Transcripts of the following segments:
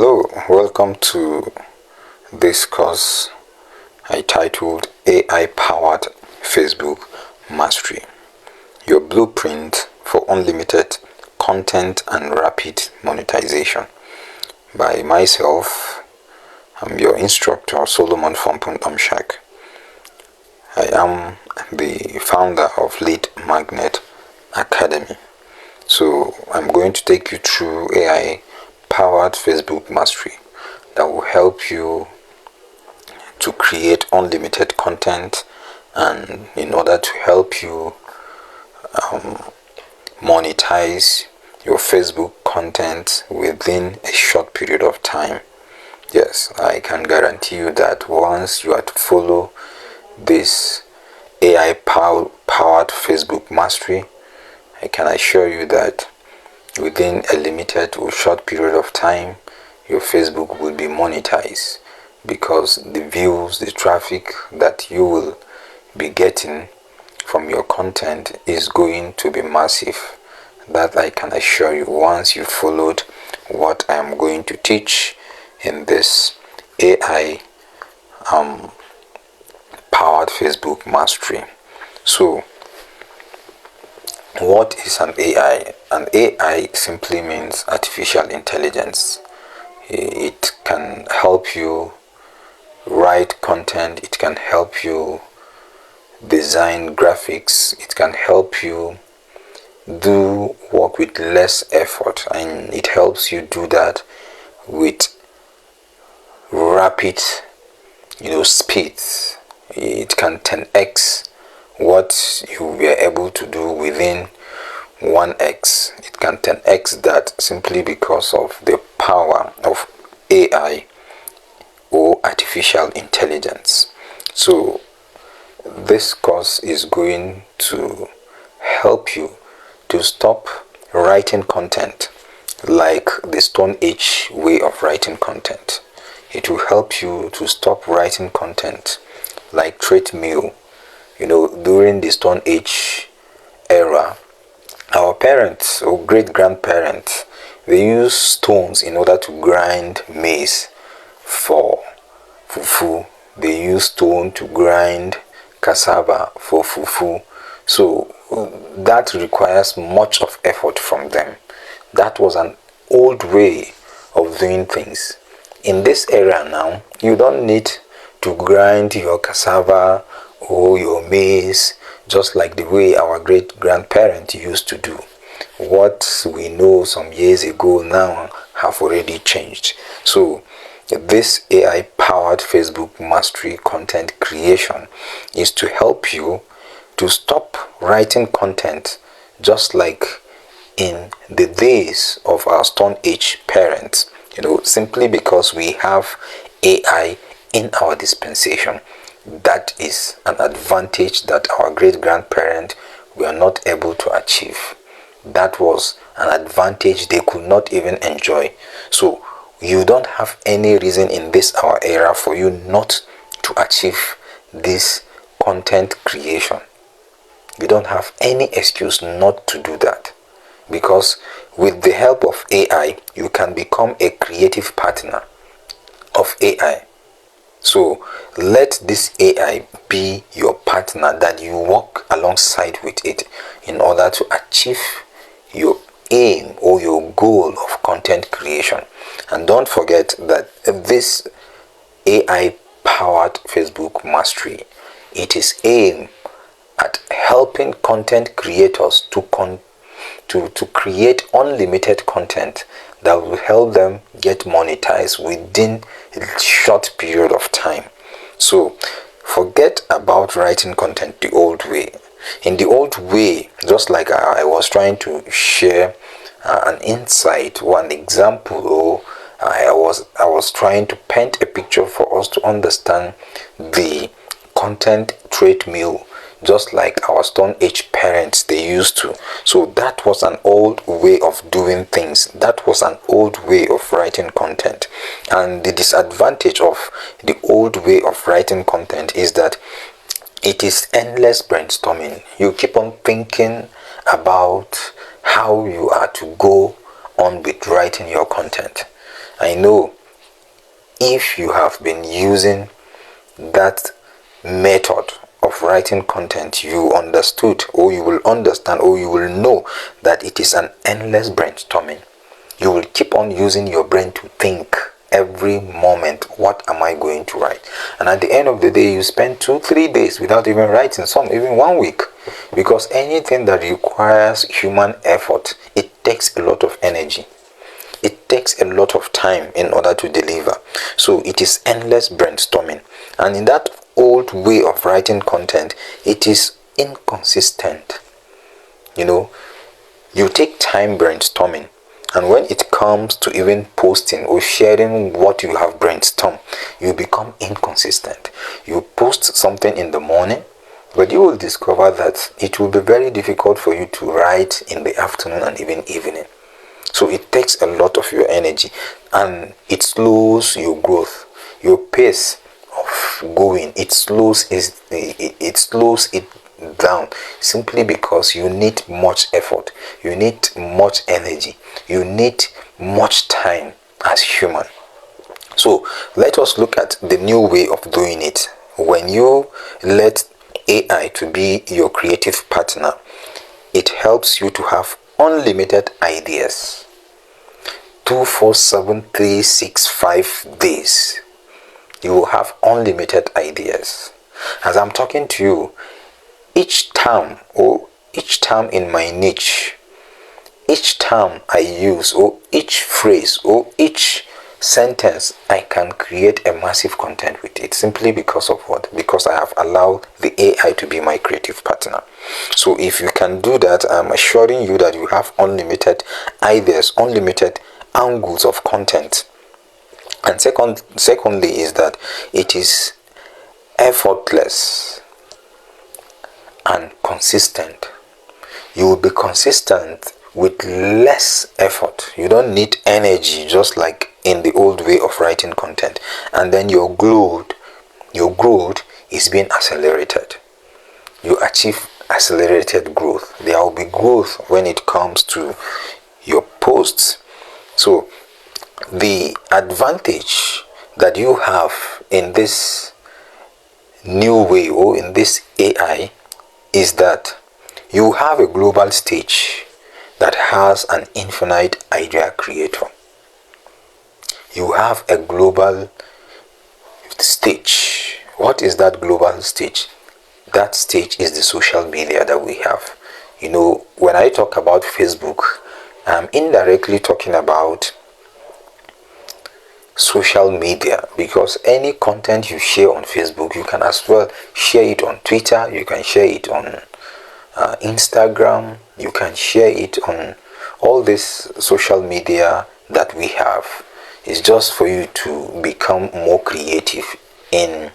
Hello, welcome to this course I titled AI Powered Facebook Mastery, your blueprint for unlimited content and rapid monetization. By myself, I'm your instructor Solomon Fompun Amshak. I am the founder of Lead Magnet Academy. So I'm going to take you through AI powered Facebook mastery that will help you to create unlimited content, and in order to help you monetize your Facebook content within a short period of time. Yes, I can guarantee you that once you are to follow this AI powered Facebook mastery, I can assure you that within a limited or short period of time, your Facebook will be monetized, because the views, the traffic that you will be getting from your content is going to be massive. That I can assure you once you followed what I am going to teach in this AI powered Facebook mastery. So, what is an AI? An AI simply means artificial intelligence. It can help you write content, it can help you design graphics, it can help you do work with less effort, and it helps you do that with rapid speed. It can 10x what you were able to do within 1x. It can 10x that simply because of the power of AI or artificial intelligence. So this course is going to help you to stop writing content like the Stone Age way of writing content. It will help you to stop writing content like treadmill. During the Stone Age era, our parents or great grandparents, they used stones in order to grind maize for fufu. They used stone to grind cassava for fufu. So that requires much of effort from them. That was an old way of doing things. In this era now, you don't need to grind your cassava or your maize just like the way our great grandparents used to do. What we know some years ago now have already changed. So this AI powered Facebook mastery content creation is to help you to stop writing content just like in the days of our Stone Age parents, simply because we have AI in our dispensation. That is an advantage that our great grandparents were not able to achieve. That was an advantage they could not even enjoy. So you don't have any reason in this our era for you not to achieve this content creation. You don't have any excuse not to do that, because with the help of AI you can become a creative partner of AI. So let this AI be your partner that you work alongside with it in order to achieve your aim or your goal of content creation. And don't forget that this AI powered Facebook mastery, it is aimed at helping content creators to create unlimited content that will help them get monetized within a short period of time. So forget about writing content the old way. In the old way, just like I was trying to share an insight or an example, or I was trying to paint a picture for us to understand the content treadmill, just like our Stone Age parents they used to. So that was an old way of doing things. That was an old way of writing content. And the disadvantage of the old way of writing content is that it is endless brainstorming. You keep on thinking about how you are to go on with writing your content. I know if you have been using that method of writing content, you understood, or you will understand, or you will know that it is an endless brainstorming. You will keep on using your brain to think every moment, what am I going to write? And at the end of the day, you spend 2-3 days without even writing, some even 1 week, because anything that requires human effort, it takes a lot of energy. It takes a lot of time in order to deliver. So it is endless brainstorming. And in that old way of writing content, it is inconsistent. You take time brainstorming, and when it comes to even posting or sharing what you have brainstormed, you become inconsistent. You post something in the morning, but you will discover that it will be very difficult for you to write in the afternoon and even evening. So it takes a lot of your energy, and it slows your growth. Your pace of going, it slows it down, simply because you need much effort, you need much energy, you need much time as human. So let us look at the new way of doing it. When you let AI to be your creative partner, it helps you to have unlimited ideas. 247 365 days, you will have unlimited ideas. As I'm talking to you, each term in my niche, each term I use, or each phrase, or each sentence, I can create a massive content with it, simply because of what? Because I have allowed the AI to be my creative partner. So if you can do that, I'm assuring you that you have unlimited ideas, unlimited angles of content. And secondly is that it is effortless and consistent. You will be consistent with less effort. You don't need energy, just like in the old way of writing content. And then your growth is being accelerated. You achieve accelerated growth. There will be growth when it comes to your posts. So the advantage that you have in this new way, or in this AI, is that you have a global stage that has an infinite idea creator. You have a global stage. What is that global stage? That stage is the social media that we have. When I talk about Facebook, I'm indirectly talking about social media, because any content you share on Facebook, you can as well share it on Twitter, you can share it on Instagram, you can share it on all this social media that we have. It's just for you to become more creative in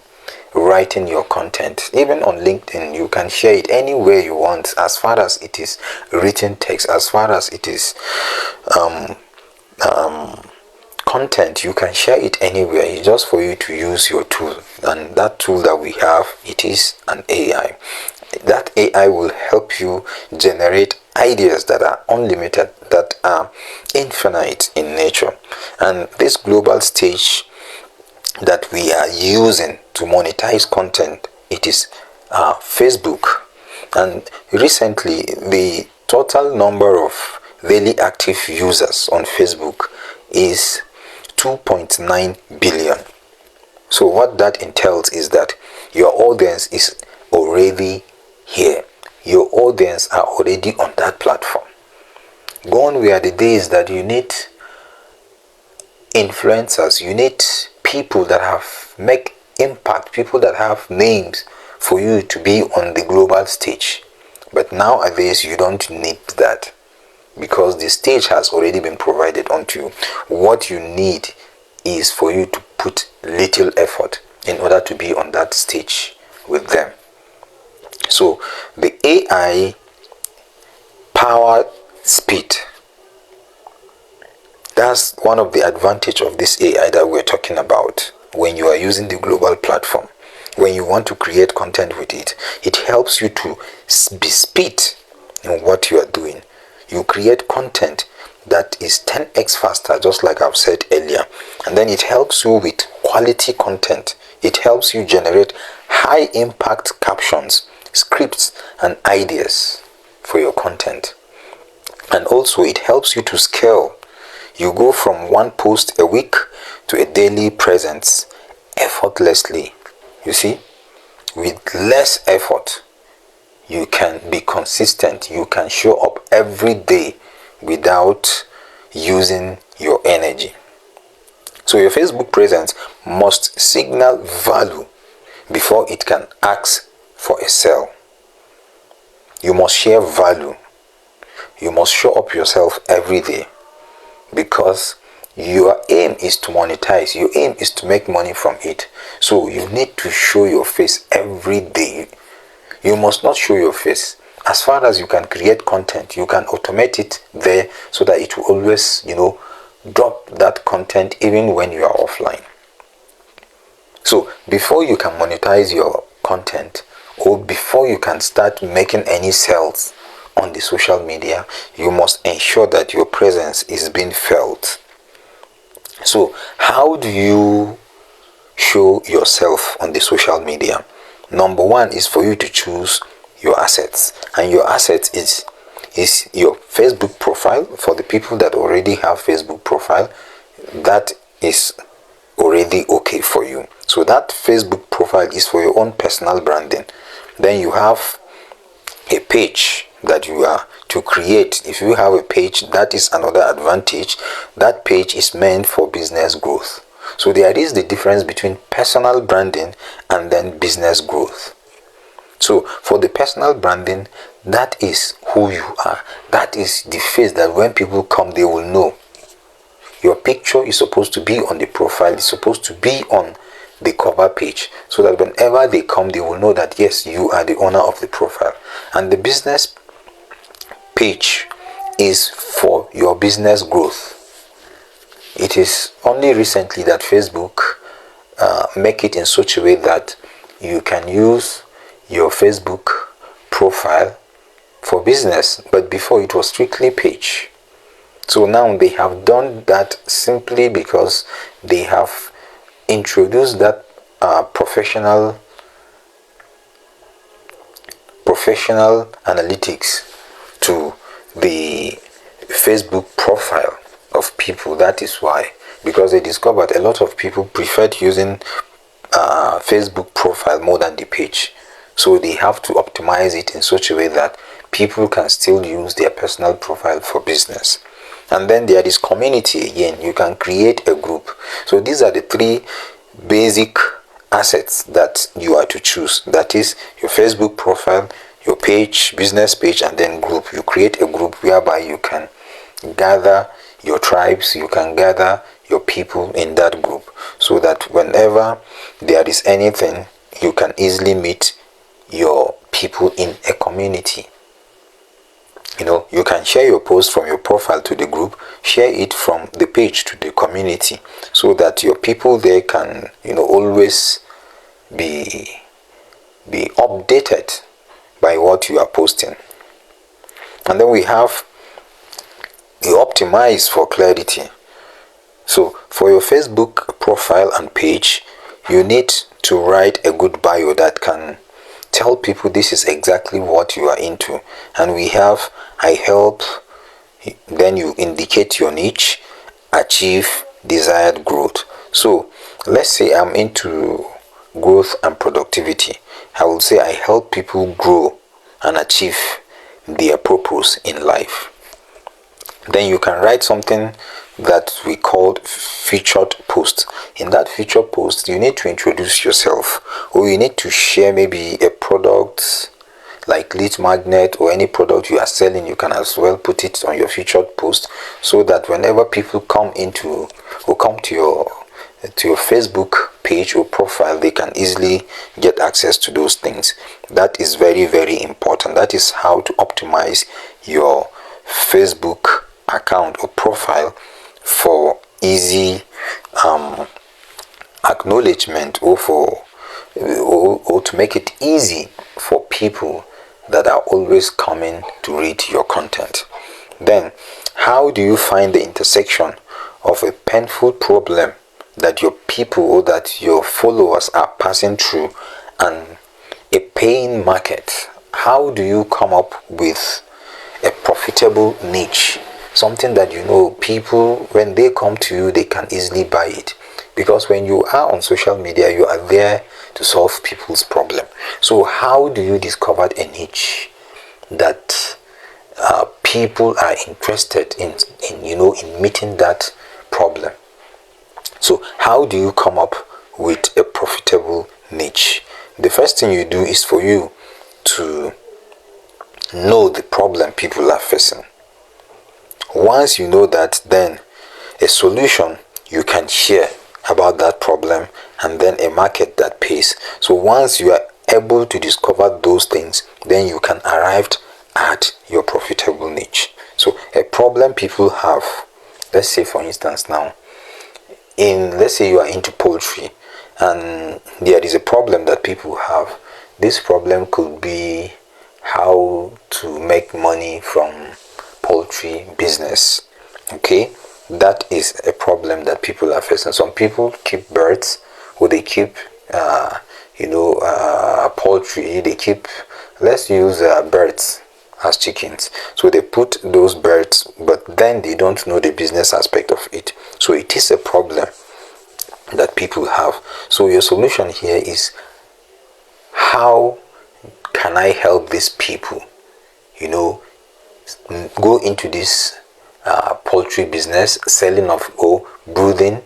writing your content. Even on LinkedIn, you can share it anywhere you want, as far as it is written text, as far as it is content. You can share it anywhere. It's just for you to use your tool, and that tool that we have, it is an AI. That AI will help you generate ideas that are unlimited, that are infinite in nature. And this global stage that we are using to monetize content, it is Facebook. And recently, the total number of daily active users on Facebook is 2.9 billion. So what that entails is that your audience is already here. Your audience are already on that platform. Gone were the days that you need influencers, you need people that have make impact, people that have names for you to be on the global stage. But nowadays you don't need that, because the stage has already been provided onto you. What you need is for you to put little effort in order to be on that stage with them. So the AI power speed. That's one of the advantage of this AI that we're talking about. When you are using the global platform, when you want to create content with it, it helps you to be speed in what you are doing. You create content that is 10x faster, just like I've said earlier. And then it helps you with quality content. It helps you generate high impact captions, scripts, and ideas for your content. And also it helps you to scale. You go from one post a week to a daily presence effortlessly. You see, with less effort, you can be consistent. You can show up every day without using your energy. So your Facebook presence must signal value before it can ask for a sale. You must share value. You must show up yourself every day, because your aim is to monetize. Your aim is to make money from it. So you need to show your face every day. You must not show your face. As far as you can create content, you can automate it there so that it will always, drop that content even when you are offline. So before you can monetize your content, or before you can start making any sales on the social media, you must ensure that your presence is being felt. So how do you show yourself on the social media? Number one is for you to choose your assets, and your assets is your Facebook profile. For the people that already have Facebook profile, that is already okay for you. So that Facebook profile is for your own personal branding. Then you have a page that you are to create. If you have a page, that is another advantage. That page is meant for business growth. So there is the difference between personal branding and then business growth. So for the personal branding, that is who you are. That is the face that when people come, they will know. Your picture is supposed to be on the profile. It's supposed to be on the cover page, so that whenever they come, they will know that yes, you are the owner of the profile. And the business page is for your business growth. It is only recently that Facebook make it in such a way that you can use your Facebook profile for business, but before it was strictly page. So now they have done that simply because they have introduced that professional analytics to the Facebook profile of people. That is why, because they discovered a lot of people preferred using Facebook profile more than the page. So they have to optimize it in such a way that people can still use their personal profile for business. And then there is community again. You can create a group. So these are the three basic assets that you are to choose. That is your Facebook profile, your page, business page, and then group. You create a group whereby you can gather your tribes, you can gather your people in that group, so that whenever there is anything, you can easily meet your people in a community. You can share your post from your profile to the group, share it from the page to the community, so that your people there can, always be updated by what you are posting. And then we have you optimize for clarity. So for your Facebook profile and page, you need to write a good bio that can tell people this is exactly what you are into. And we have I help, then you indicate your niche, achieve desired growth. So let's say I'm into growth and productivity. I will say I help people grow and achieve their purpose in life. Then you can write something that we call featured post. In that featured post, you need to introduce yourself, or you need to share maybe a product like lead magnet or any product you are selling. You can as well put it on your featured post, so that whenever people come to your Facebook page or profile, they can easily get access to those things. That is very, very important. That is how to optimize your Facebook account or profile for easy acknowledgement, or to make it easy for people that are always coming to read your content. Then How do you find the intersection of a painful problem that your people or that your followers are passing through and a paying market? How do you come up with a profitable niche? Something that people, when they come to you, they can easily buy it. Because when you are on social media, you are there to solve people's problem. So how do you discover a niche that people are interested in meeting that problem? So how do you come up with a profitable niche? The first thing you do is for you to know the problem people are facing. Once you know that, then a solution you can share about that problem, and then a market that pays. So once you are able to discover those things, then you can arrive at your profitable niche. So a problem people have, let's say for instance now, let's say you are into poultry and there is a problem that people have. This problem could be how to make money from poultry business. Okay, that is a problem that people are facing. Some people keep birds, or they keep poultry. They keep, let's use birds as chickens. So they put those birds, but then they don't know the business aspect of it. So it is a problem that people have. So your solution here is, how can I help these people go into this poultry business, selling of brooding,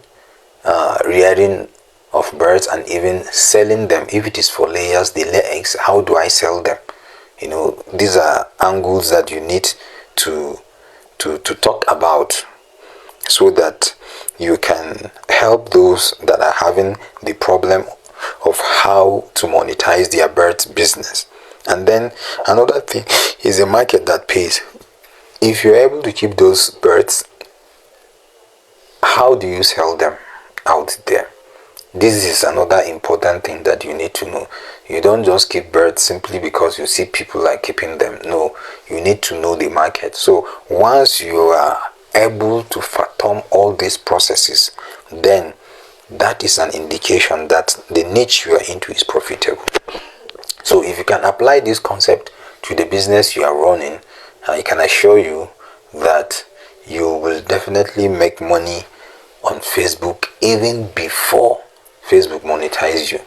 rearing of birds, and even selling them. If it is for layers, they lay eggs, how do I sell them? These are angles that you need to talk about, so that you can help those that are having the problem of how to monetize their bird business. And then another thing is a market that pays. If you're able to keep those birds, how do you sell them out there? This is another important thing that you need to know. You don't just keep birds simply because you see people are keeping them. No, you need to know the market. So once you are able to fathom all these processes, then that is an indication that the niche you are into is profitable. So if you can apply this concept to the business you are running, I can assure you that you will definitely make money on Facebook even before Facebook monetizes you.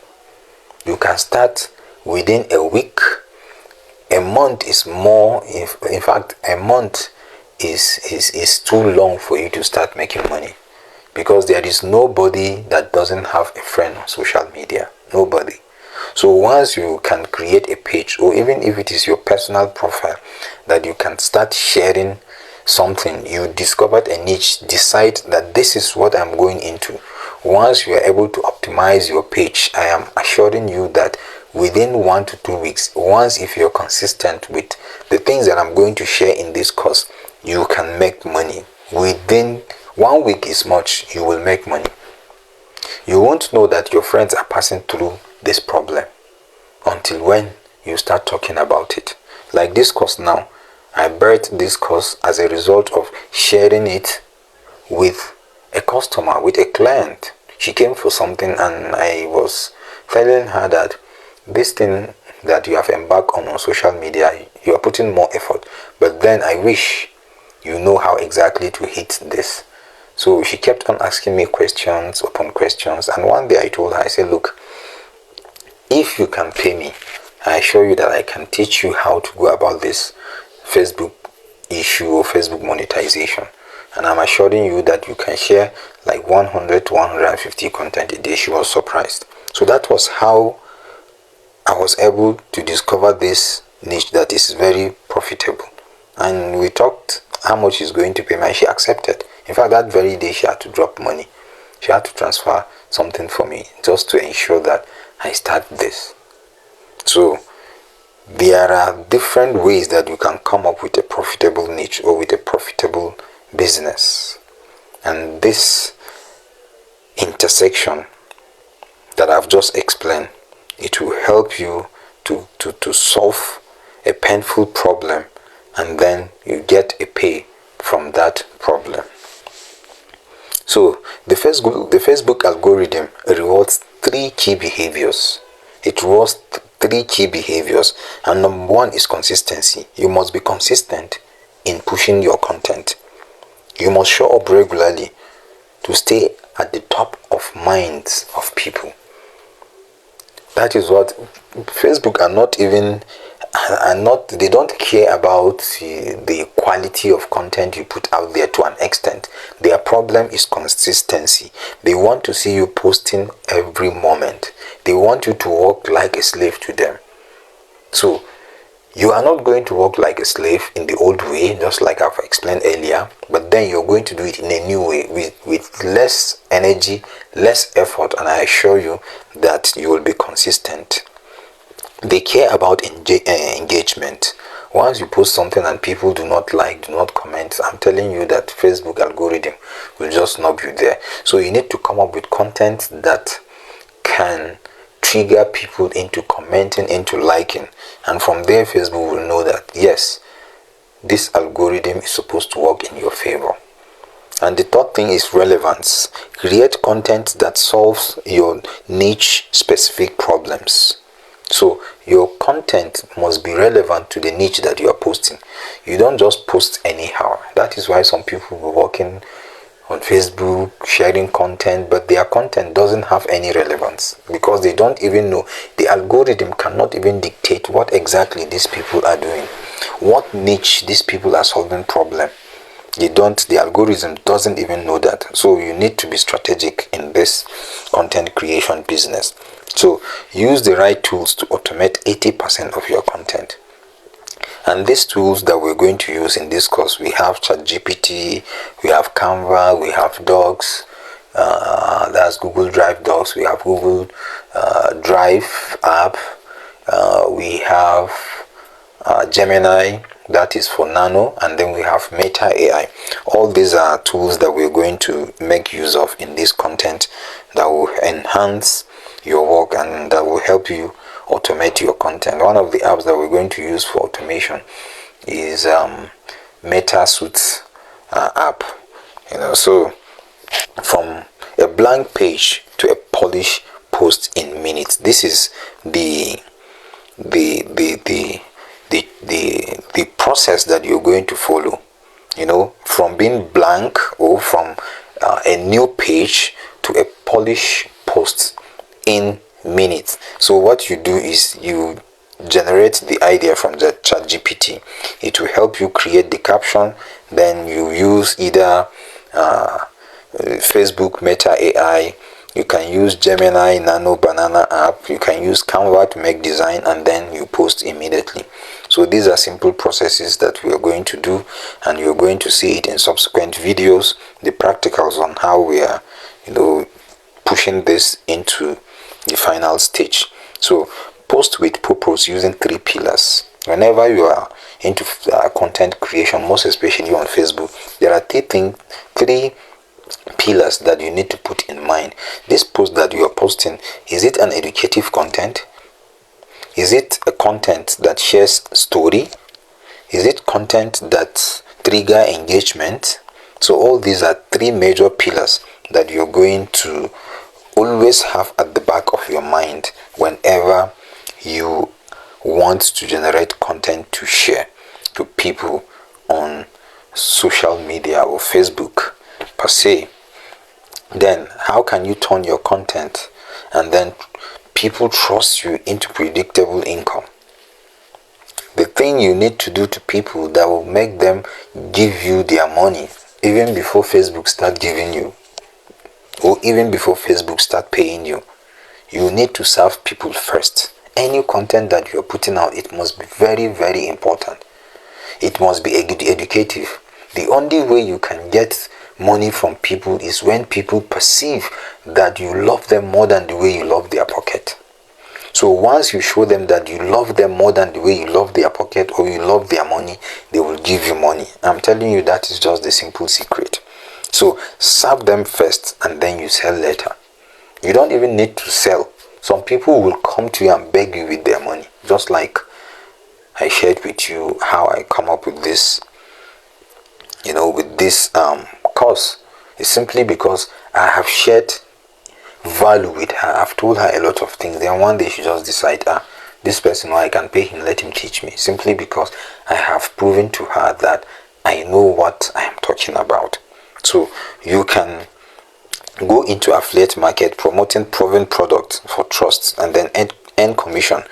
You can start within a week. A month is more, in fact, a month is too long for you to start making money, because there is nobody that doesn't have a friend on social media. Nobody. So once you can create a page, or even if it is your personal profile, that you can start sharing something, you discovered a niche, decide that this is what I'm going into. Once you are able to optimize your page, I am assuring you that within 1 to 2 weeks, once if you're consistent with the things that I'm going to share in this course, you can make money. Within 1 week is much, you will make money. You won't know that your friends are passing through this problem until when you start talking about it. Like this course now, I birthed this course as a result of sharing it with a customer, with a client. She came for something and I was telling her that this thing that you have embarked on social media, you are putting more effort, but then I wish you know how exactly to hit this. So she kept on asking me questions upon questions, and one day I told her, I said, look, if you can pay me, I assure you that I can teach you how to go about this Facebook issue or Facebook monetization. And I'm assuring you that you can share like 100 to 150 content a day. She was surprised. So that was how I was able to discover this niche that is very profitable. And we talked how much she's going to pay me, and she accepted. In fact, that very day she had to drop money. She had to transfer something for me just to ensure that I start this. So there are different ways that you can come up with a profitable niche or with a profitable business. And this intersection that I've just explained, it will help you to solve a painful problem, and then you get a pay from that problem. So the Facebook algorithm rewards three key behaviors. It rewards three key behaviors, and number one is consistency. You must be consistent in pushing your content. You must show up regularly to stay at the top of minds of people. That is what Facebook they don't care about the quality of content you put out there to an extent. Their problem is consistency. They want to see you posting every moment. They want you to work like a slave to them. So you are not going to work like a slave in the old way, just like I've explained earlier, but then you're going to do it in a new way with less energy, less effort, and I assure you that you will be consistent. They care about engagement. Once you post something and people do not like, do not comment, I'm telling you that Facebook algorithm will just snub you there. So you need to come up with content that can trigger people into commenting, into liking, and from there Facebook will know that yes, this algorithm is supposed to work in your favor. And the third thing is relevance. Create content that solves your niche specific problems. So your content must be relevant to the niche that you are posting. You don't just post anyhow. That is why some people were working on Facebook sharing content, but their content doesn't have any relevance because they don't even know. The algorithm cannot even dictate what exactly these people are doing, what niche these people are solving problem. The algorithm doesn't even know that. So you need to be strategic in this content creation business. So use the right tools to automate 80% of your content. And these tools that we're going to use in this course, we have ChatGPT, we have Canva, we have Docs, that's Google Drive Docs, we have Google Drive app, we have Gemini, that is for Nano, and then we have Meta AI. All these are tools that we're going to make use of in this content that will enhance your work and that will help you automate your content. One of the apps that we're going to use for automation is Meta Suits app. So from a blank page to a polished post in minutes. This is the process that you're going to follow. From being blank or from a new page to a polished post in minutes. So what you do is you generate the idea from the ChatGPT. It will help you create the caption. Then you use either Facebook Meta AI. You can use Gemini, Nano, Banana app. You can use Canva to make design, and then you post immediately. So these are simple processes that we are going to do, and you're going to see it in subsequent videos, the practicals on how we are pushing this into the final stage. So post with purpose using 3 pillars. Whenever you are into content creation, most especially on Facebook, there are three pillars that you need to put in mind. This post that you are posting, is it an educative content? Is it a content that shares story? Is it content that trigger engagement? So all these are 3 major pillars that you're going to always have at the back of your mind whenever you want to generate content to share to people on social media or Facebook per se. Then how can you turn your content and then people trust you into predictable income? The thing you need to do to people that will make them give you their money even before Facebook start giving you, or even before Facebook start paying you, you need to serve people first. Any content that you're putting out, it must be very, very important. It must be educative. The only way you can get money from people is when people perceive that you love them more than the way you love their pocket. So once you show them that you love them more than the way you love their pocket or you love their money, they will give you money. I'm telling you, that is just the simple secret. So serve them first and then you sell later. You don't even need to sell. Some people will come to you and beg you with their money. Just like I shared with you how I come up with this with this course is simply because I have shared value with her. I've told her a lot of things. Then one day she just decide, this person, I can pay him, let him teach me. Simply because I have proven to her that I know what I am talking about. So you can go into affiliate market promoting proven products for trust and then earn commission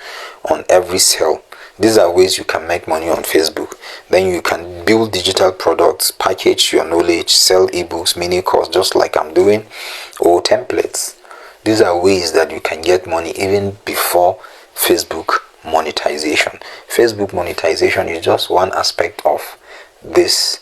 on every sale. These are ways you can make money on Facebook. Then you can build digital products, package your knowledge, sell ebooks, mini course, just like I'm doing, or templates. These are ways that you can get money even before Facebook monetization. Facebook monetization is just one aspect of this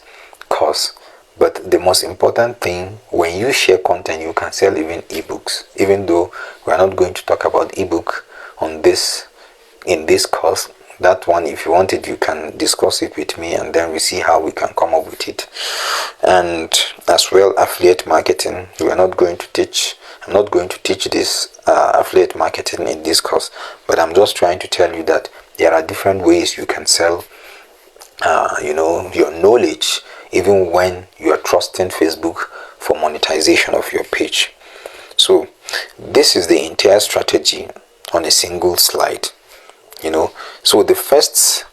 course. But the most important thing, when you share content, you can sell even ebooks. Even though we are not going to talk about ebook in this course, that one, if you want it, you can discuss it with me, and then we see how we can come up with it. And as well, affiliate marketing. I'm not going to teach this affiliate marketing in this course, but I'm just trying to tell you that there are different ways you can sell your knowledge, even when you are trusting Facebook for monetization of your page. So this is the entire strategy on a single slide. So the first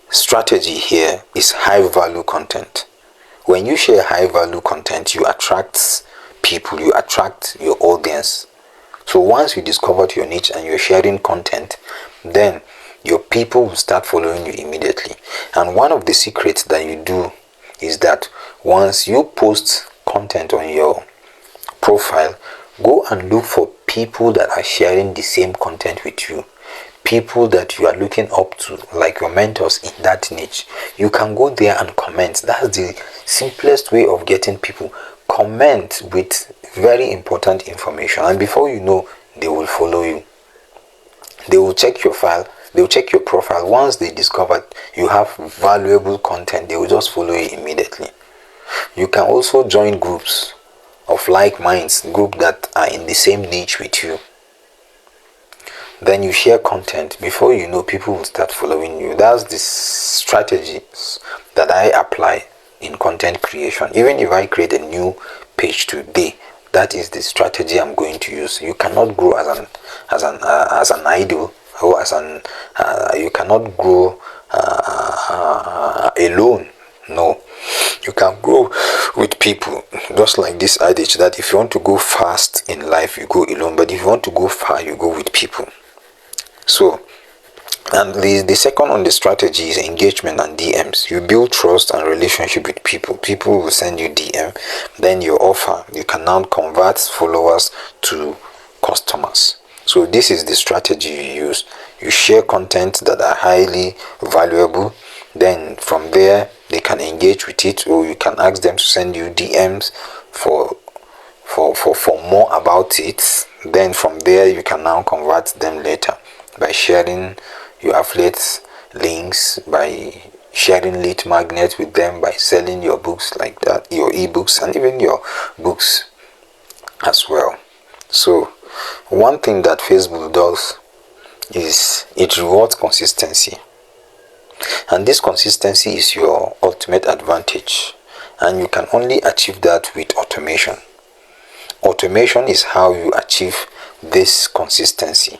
strategy here is high value content. When you share high value content, you attract people, you attract your audience. So once you discovered your niche and you're sharing content, then your people will start following you immediately. And one of the secrets that you do is that once you post content on your profile, go and look for people that are sharing the same content with you, people that you are looking up to, like your mentors in that niche. You can go there and comment. That's the simplest way of getting people. Comment with very important information, and before you know, they will follow you. They will check your file, they will check your profile. Once they discover you have valuable content, they will just follow you immediately. You can also join groups of like minds, groups that are in the same niche with you. Then you share content. Before you know, people will start following you. That's the strategies that I apply in content creation. Even if I create a new page today, that is the strategy I'm going to use. You cannot grow as an idol, or you cannot grow alone. No, you can grow with people. Just like this adage that if you want to go fast in life, you go alone, but if you want to go far, you go with people. So, and the second on the strategy is engagement and DMs. You build trust and relationship with people. People will send you DM. Then your offer, you can now convert followers to customers. So this is the strategy you use. You share content that are highly valuable. Then from there, they can engage with it, or you can ask them to send you DMs for more about it. Then from there, you can now convert them later by sharing your affiliate links, by sharing lead magnets with them, by selling your books like that, your ebooks, and even your books as well. So one thing that Facebook does is it rewards consistency, and this consistency is your ultimate advantage, and you can only achieve that with automation. Automation is how you achieve this consistency.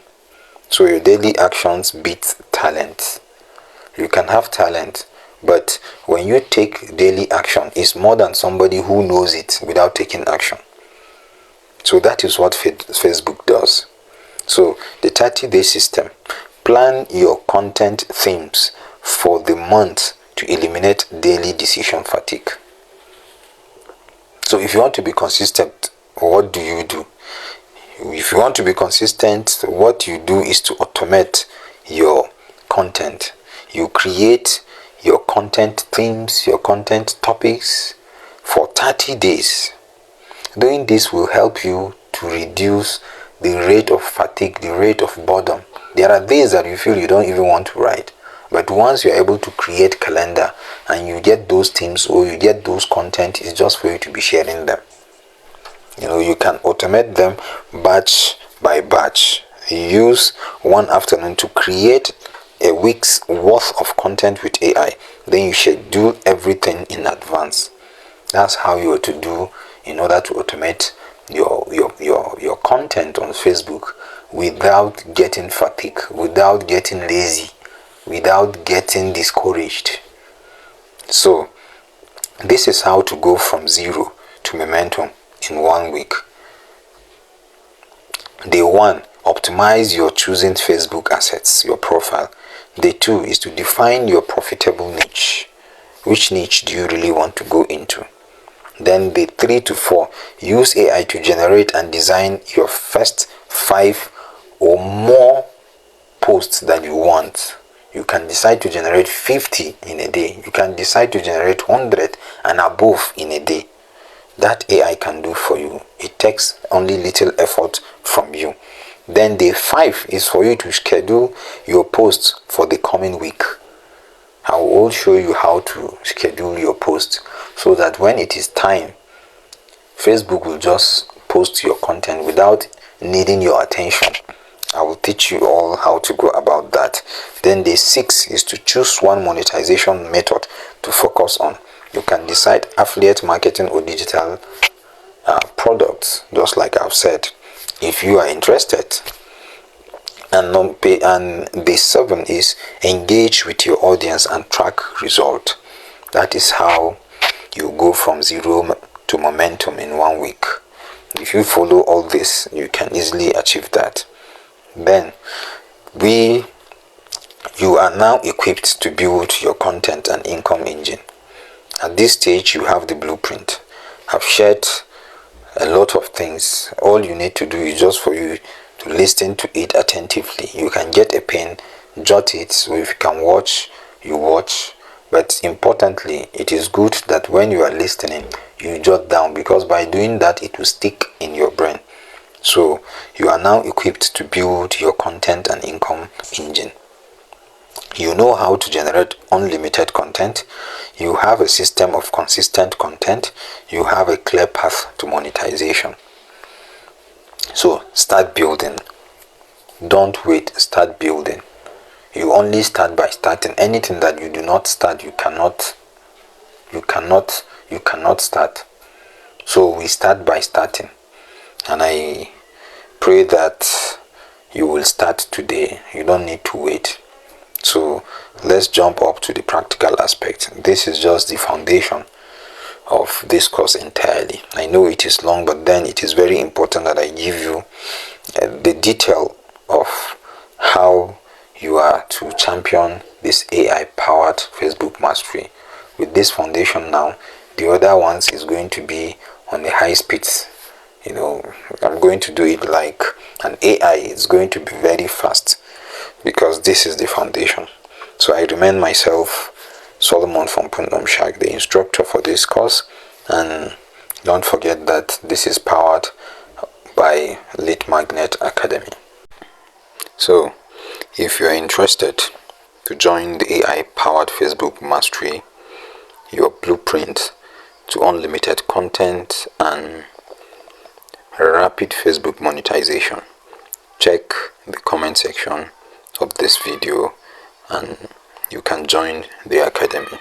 So your daily actions beat talent. You can have talent, but when you take daily action, it's more than somebody who knows it without taking action. So that is what Facebook does. So the 30-day system. Plan your content themes for the month to eliminate daily decision fatigue. So if you want to be consistent, what do you do? If you want to be consistent, what you do is to automate your content. You create your content themes, your content topics for 30 days. Doing this will help you to reduce the rate of fatigue, the rate of boredom. There are days that you feel you don't even want to write, but once you're able to create calendar and you get those themes or you get those content, it's just for you to be sharing them. You can automate them batch by batch. You use one afternoon to create a week's worth of content with AI, then you schedule everything in advance. That's how you are to do in order to automate your content on Facebook without getting fatigued, without getting lazy, without getting discouraged. So this is how to go from zero to momentum in 1 week. Day 1, optimize your choosing Facebook assets, your profile. Day 2 is to define your profitable niche. Which niche do you really want to go into? Then day 3 to 4, use AI to generate and design your first 5 or more posts that you want. You can decide to generate 50 in a day. You can decide to generate 100 and above in a day. That AI can do for you. It takes only little effort from you. Then day 5 is for you to schedule your posts for the coming week. I will show you how to schedule your posts so that when it is time, Facebook will just post your content without needing your attention. I will teach you all how to go about that. Then day 6 is to choose one monetization method to focus on. You can decide affiliate marketing or digital products, just like I've said, if you are interested. And day 7 is engage with your audience and track result. That is how you go from zero to momentum in 1 week. If you follow all this, you can easily achieve that. Then you are now equipped to build your content and income engine. At this stage, you have the blueprint. I've shared a lot of things. All you need to do is just for you to listen to it attentively. You can get a pen, jot it, so if you can watch, you watch. But importantly, it is good that when you are listening, you jot down, because by doing that, it will stick in your brain. So you are now equipped to build your content and income engine. You know how to generate unlimited content. You have a system of consistent content. You have a clear path to monetization. So start building. Don't wait, start building. You only start by starting. Anything that you do not start, you cannot start. So we start by starting. And I pray that you will start today. You don't need to wait. So let's jump up to the practical aspect. This is just the foundation of this course entirely. I know it is long, but then it is very important that I give you the detail of how you are to champion this AI powered Facebook mastery. With this foundation now, the other ones is going to be on the high speeds. I'm going to do it like an AI. It's going to be very fast because this is the foundation. So I remain myself, Solomon from Pundom Shark, the instructor for this course. And don't forget that this is powered by Lead Magnet Academy. So if you are interested to join the AI powered Facebook mastery, your blueprint to unlimited content and rapid Facebook monetization, check the comment section of this video and you can join the academy.